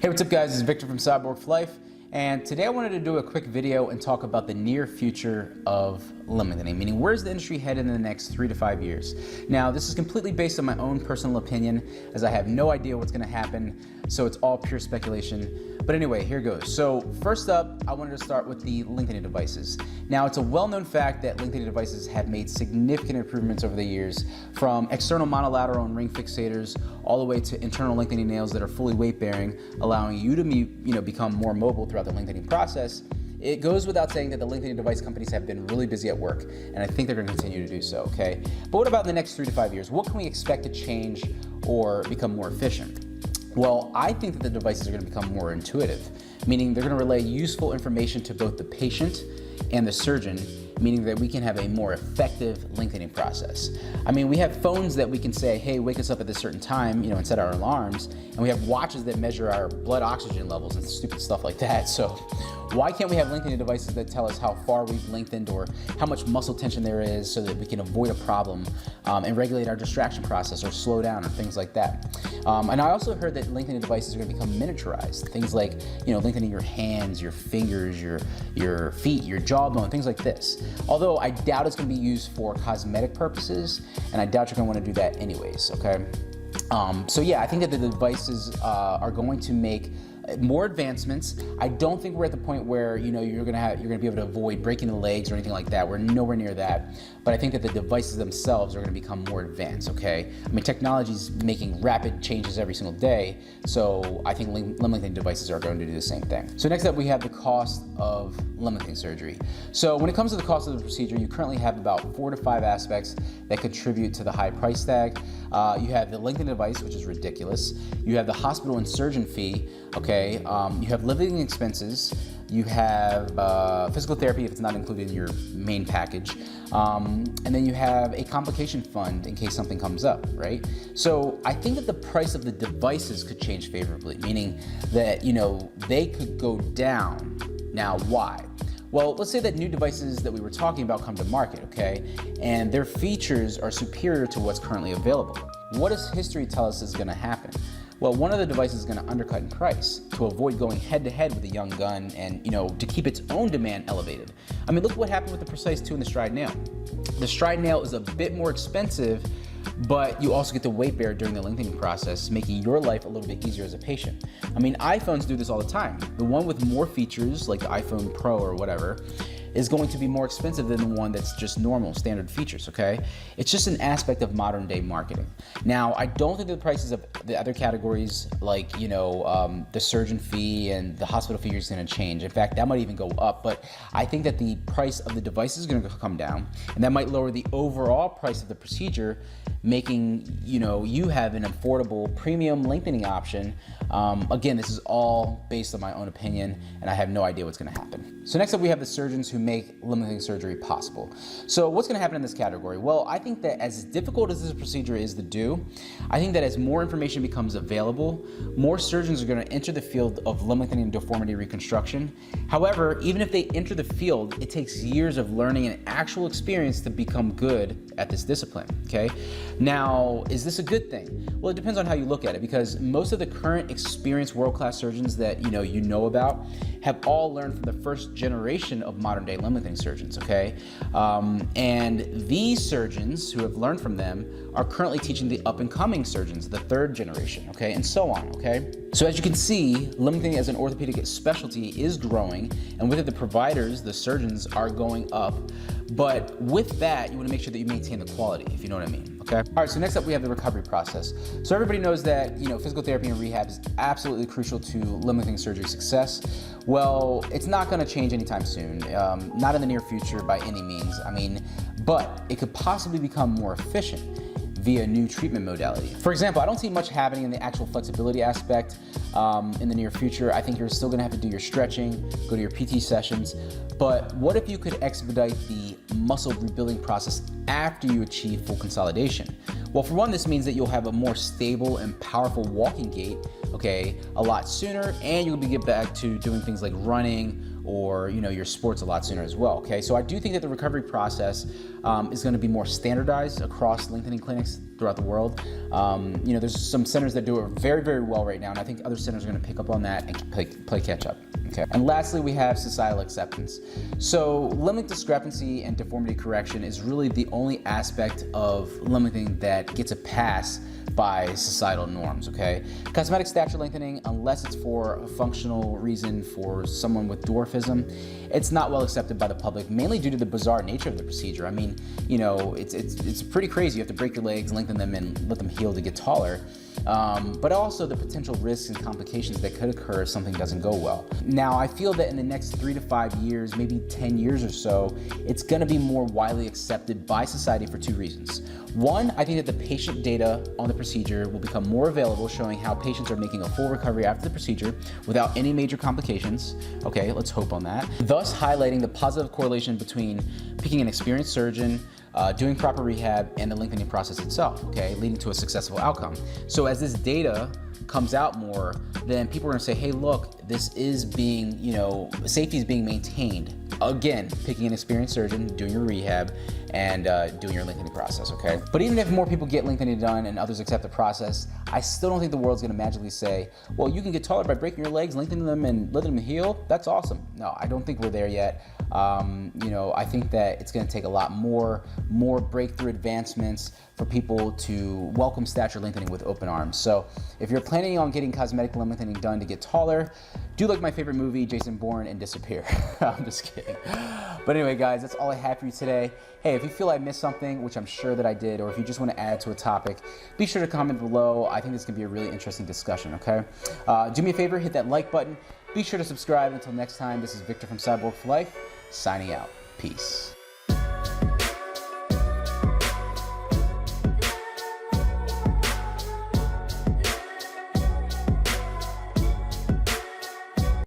Hey, what's up guys, it's Victor from Cyborg for Life, and today I wanted to do a quick video and talk about the near future of lengthening, meaning where's the industry headed in the next 3 to 5 years. Now, this is completely based on my own personal opinion, as I have no idea what's going to happen, so it's all pure speculation. But anyway, here goes. So first up, I wanted to start with the lengthening devices. Now, it's a well-known fact that lengthening devices have made significant improvements over the years, from external monolateral and ring fixators all the way to internal lengthening nails that are fully weight-bearing, allowing you to become more mobile throughout the lengthening process. It goes without saying that the lengthening device companies have been really busy at work, and I think they're going to continue to do so, okay? But what about in the next 3 to 5 years? What can we expect to change or become more efficient? Well, I think that the devices are going to become more intuitive, meaning they're going to relay useful information to both the patient and the surgeon, meaning that we can have a more effective lengthening process. I mean, we have phones that we can say, hey, wake us up at this certain time, and set our alarms, and we have watches that measure our blood oxygen levels and stupid stuff like that. So why can't we have lengthening devices that tell us how far we've lengthened or how much muscle tension there is, so that we can avoid a problem and regulate our distraction process or slow down or things like that. And I also heard that lengthening devices are going to become miniaturized. Things like, lengthening your hands, your fingers, your feet, your jawbone, things like this. Although I doubt it's going to be used for cosmetic purposes, and I doubt you're going to want to do that anyways, okay? So yeah, I think that the devices are going to make more advancements. I don't think we're at the point where you're gonna be able to avoid breaking the legs or anything like that. We're nowhere near that. But I think that the devices themselves are gonna become more advanced, okay? I mean, technology's making rapid changes every single day, so I think lengthening devices are going to do the same thing. So next up, we have the cost of lengthening surgery. So when it comes to the cost of the procedure, you currently have about 4 to 5 aspects that contribute to the high price tag. You have the lengthening device, which is ridiculous. You have the hospital and surgeon fee, okay? You have living expenses. You have physical therapy if it's not included in your main package. And then you have a complication fund in case something comes up, right? So I think that the price of the devices could change favorably, meaning that, they could go down. Now, why? Well, let's say that new devices that we were talking about come to market, okay? And their features are superior to what's currently available. What does history tell us is gonna happen? Well, one of the devices is going to undercut in price to avoid going head-to-head with a young gun and, to keep its own demand elevated. I mean, look what happened with the Precise 2 and the Stride Nail. The Stride Nail is a bit more expensive, but you also get the weight bear during the lengthening process, making your life a little bit easier as a patient. I mean, iPhones do this all the time. The one with more features, like the iPhone Pro or whatever, is going to be more expensive than the one that's just normal, standard features, okay? It's just an aspect of modern day marketing. Now, I don't think the prices of the other categories, like, the surgeon fee and the hospital fee is gonna change. In fact, that might even go up, but I think that the price of the device is gonna come down, and that might lower the overall price of the procedure, making, you have an affordable premium lengthening option. Again, this is all based on my own opinion, and I have no idea what's gonna happen. So next up, we have the surgeons who make lengthening surgery possible. So what's gonna happen in this category? Well, I think that as difficult as this procedure is to do, I think that as more information becomes available, more surgeons are gonna enter the field of lengthening and deformity reconstruction. However, even if they enter the field, it takes years of learning and actual experience to become good at this discipline, okay? Now, is this a good thing? Well, it depends on how you look at it, because most of the current experienced world-class surgeons that you know about have all learned from the first generation of modern day lengthening surgeons, okay? And these surgeons who have learned from them are currently teaching the up-and-coming surgeons, the third generation, okay? And so on, okay? So as you can see, lengthening as an orthopedic specialty is growing, and with it, the providers, the surgeons, are going up. But with that, you want to make sure that you maintain the quality, if you know what I mean, okay? All right, so next up we have the recovery process. So everybody knows that, physical therapy and rehab is absolutely crucial to lengthening surgery success. Well, it's not gonna change anytime soon, not in the near future by any means. I mean, but it could possibly become more efficient via new treatment modality. For example, I don't see much happening in the actual flexibility aspect in the near future. I think you're still gonna have to do your stretching, go to your PT sessions, but what if you could expedite the muscle rebuilding process after you achieve full consolidation? Well, for one, this means that you'll have a more stable and powerful walking gait, okay, a lot sooner, and you'll be get back to doing things like running or your sports a lot sooner as well, okay? So I do think that the recovery process is gonna be more standardized across lengthening clinics throughout the world. You know, there's some centers that do it very, very well right now, and I think other centers are going to pick up on that and play catch up. Okay. And lastly, we have societal acceptance. So limb length discrepancy and deformity correction is really the only aspect of limb lengthening that gets a pass by societal norms, okay? Cosmetic stature lengthening, unless it's for a functional reason for someone with dwarfism, it's not well accepted by the public, mainly due to the bizarre nature of the procedure. I mean, you know, it's pretty crazy. You have to break your legs, lengthen them, and let them heal to get taller. But also the potential risks and complications that could occur if something doesn't go well. Now, I feel that in the next 3 to 5 years, maybe 10 years or so, it's gonna be more widely accepted by society for 2 reasons. One, I think that the patient data on the procedure will become more available, showing how patients are making a full recovery after the procedure without any major complications. Okay, let's hope on that. Thus highlighting the positive correlation between picking an experienced surgeon, doing proper rehab, and the lengthening process itself, okay, leading to a successful outcome. So as this data comes out more, then people are gonna say, hey, look, this is being, you know, safety is being maintained. Again, picking an experienced surgeon, doing your rehab, and doing your lengthening process, okay? But even if more people get lengthening done and others accept the process, I still don't think the world's gonna magically say, well, you can get taller by breaking your legs, lengthening them, and letting them heal. That's awesome. No, I don't think we're there yet. You know, I think that it's gonna take a lot more breakthrough advancements for people to welcome stature lengthening with open arms. So if you're planning on getting cosmetic limb lengthening done to get taller, do like my favorite movie, Jason Bourne, and disappear. I'm just kidding. But anyway, guys, that's all I have for you today. Hey, if you feel I missed something, which I'm sure that I did, or if you just want to add to a topic, be sure to comment below. I think this can be a really interesting discussion, okay? Do me a favor, hit that like button. Be sure to subscribe. Until next time, this is Victor from Cyborg for Life, signing out. Peace.